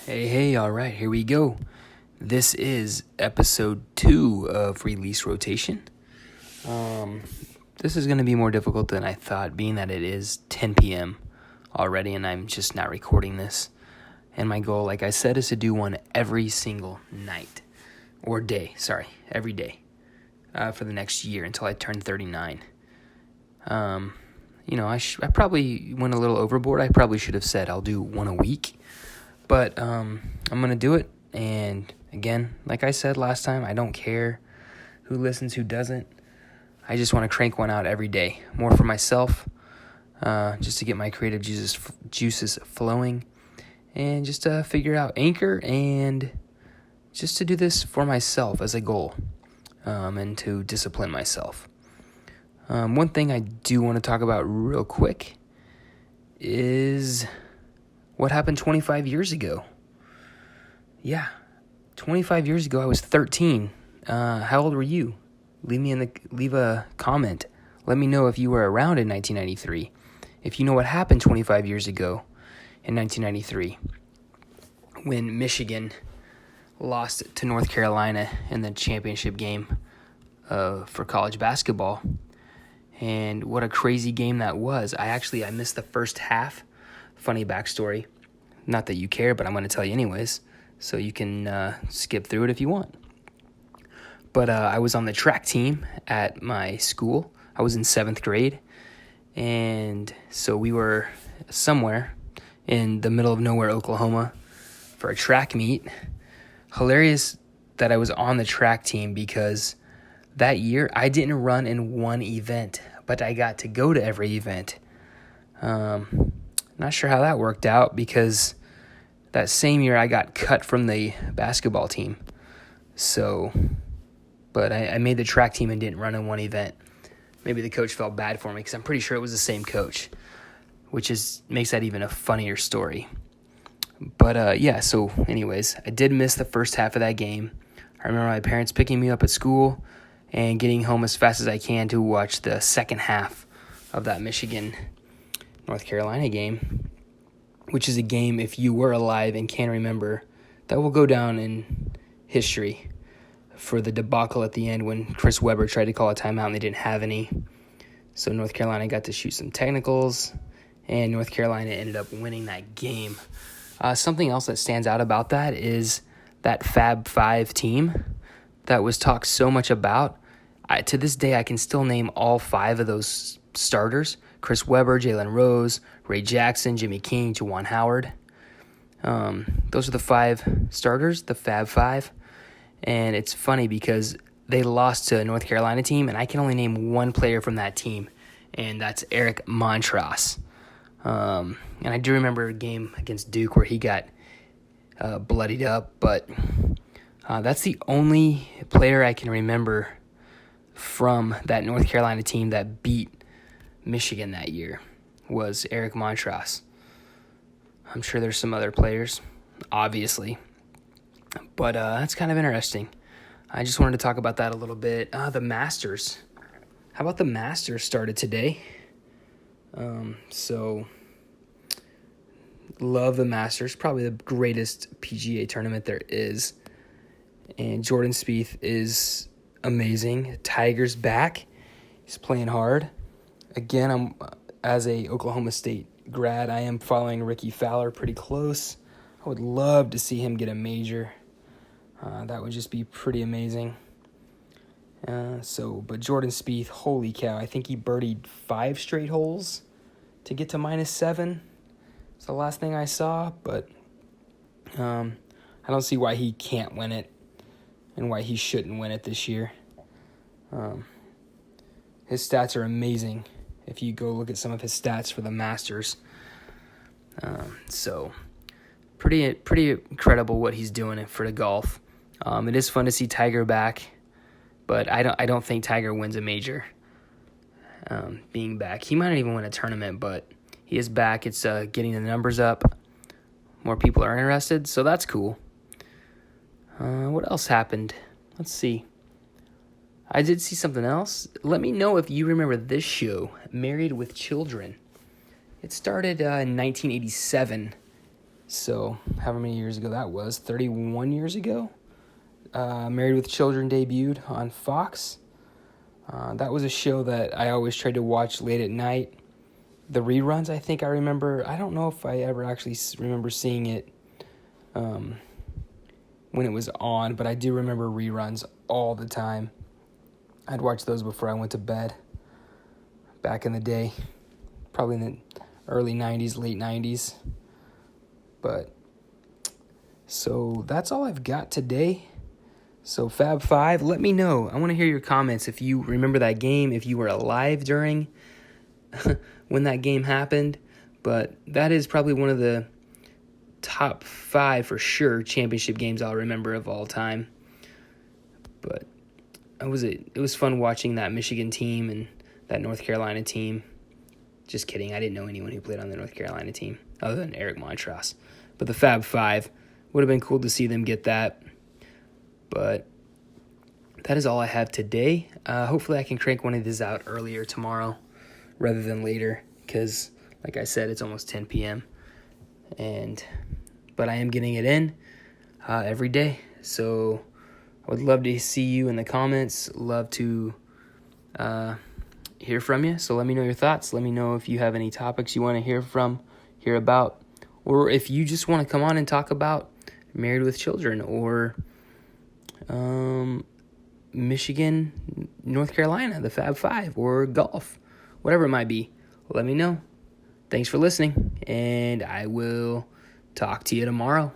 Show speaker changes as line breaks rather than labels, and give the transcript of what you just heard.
Hey, all right, here we go. This is episode 2 of Release Rotation. This is going to be more difficult than I thought, being that it is 10 p.m. already, and I'm just not recording this. And my goal, like I said, is to do one every single night, or day, every day, for the next year until I turn 39. I probably went a little overboard. I probably should have said I'll do one a week. But I'm going to do it, and again, like I said last time, I don't care who listens, who doesn't. I just want to crank one out every day, more for myself, just to get my creative juices flowing, and just to figure out Anchor, and just to do this for myself as a goal, and to discipline myself. One thing I do want to talk about real quick is what happened 25 years ago. Yeah, 25 years ago I was 13. How old were you? Leave a comment. Let me know if you were around in 1993. If you know what happened 25 years ago in 1993 when Michigan lost to North Carolina in the championship game for college basketball. And what a crazy game that was. I missed the first half. Funny backstory. Not that you care, but I'm going to tell you anyways, so you can skip through it if you want. But I was on the track team at my school. I was in 7th grade, and so we were somewhere in the middle of nowhere, Oklahoma, for a track meet. Hilarious that I was on the track team because that year I didn't run in one event, but I got to go to every event. Not sure how that worked out because that same year I got cut from the basketball team. But I made the track team and didn't run in one event. Maybe the coach felt bad for me because I'm pretty sure it was the same coach, which makes that even a funnier story. But so anyways, I did miss the first half of that game. I remember my parents picking me up at school and getting home as fast as I can to watch the second half of that Michigan-North Carolina game, which is a game, if you were alive and can remember, that will go down in history for the debacle at the end when Chris Webber tried to call a timeout and they didn't have any. So North Carolina got to shoot some technicals, and North Carolina ended up winning that game. Something else that stands out about that is that Fab Five team that was talked so much about. To this day, I can still name all 5 of those starters: Chris Webber, Jalen Rose, Ray Jackson, Jimmy King, Juwan Howard. Those are the 5 starters, the Fab Five. And it's funny because they lost to a North Carolina team, and I can only name one player from that team, and that's Eric Montross. And I do remember a game against Duke where he got bloodied up, but that's the only player I can remember from that North Carolina team that beat Michigan that year was Eric Montross. I'm sure there's some other players, obviously, but that's kind of interesting. I just wanted to talk about that a little bit. The Masters. How about the Masters started today? Love the Masters. Probably the greatest PGA tournament there is. And Jordan Spieth is amazing. Tiger's back. He's playing hard. Again, as a Oklahoma State grad, I am following Ricky Fowler pretty close. I would love to see him get a major. That would just be pretty amazing. But Jordan Spieth, holy cow, I think he birdied 5 straight holes to get to -7. It's the last thing I saw, but I don't see why he can't win it and why he shouldn't win it this year. His stats are amazing if you go look at some of his stats for the Masters. Pretty incredible what he's doing for the golf. It is fun to see Tiger back, but I don't think Tiger wins a major. Being back, he might not even win a tournament, but he is back. It's getting the numbers up. More people are interested, so that's cool. What else happened? Let's see. I did see something else. Let me know if you remember this show, Married with Children. It started in 1987 So, however many years ago that was, 31 years ago. Married with Children debuted on Fox. That was a show that I always tried to watch late at night. The reruns, I think I remember. I don't know if I ever actually remember seeing it when it was on, but I do remember reruns all the time. I'd watch those before I went to bed back in the day, probably in the early 90s, late 90s. But, so that's all I've got today. So Fab 5, let me know. I want to hear your comments if you remember that game, if you were alive during when that game happened. But that is probably one of the top 5 for sure championship games I'll remember of all time. But it was fun watching that Michigan team and that North Carolina team. Just kidding, I didn't know anyone who played on the North Carolina team other than Eric Montross. But the Fab 5, would have been cool to see them get that. But that is all I have today. Hopefully I can crank one of these out earlier tomorrow rather than later because, like I said, it's almost 10 p.m. But I am getting it in every day. So I would love to see you in the comments. Love to hear from you. So let me know your thoughts. Let me know if you have any topics you want to hear about, or if you just want to come on and talk about Married with Children or Michigan, North Carolina, the Fab 5, or golf, whatever it might be. Let me know. Thanks for listening, and I will talk to you tomorrow.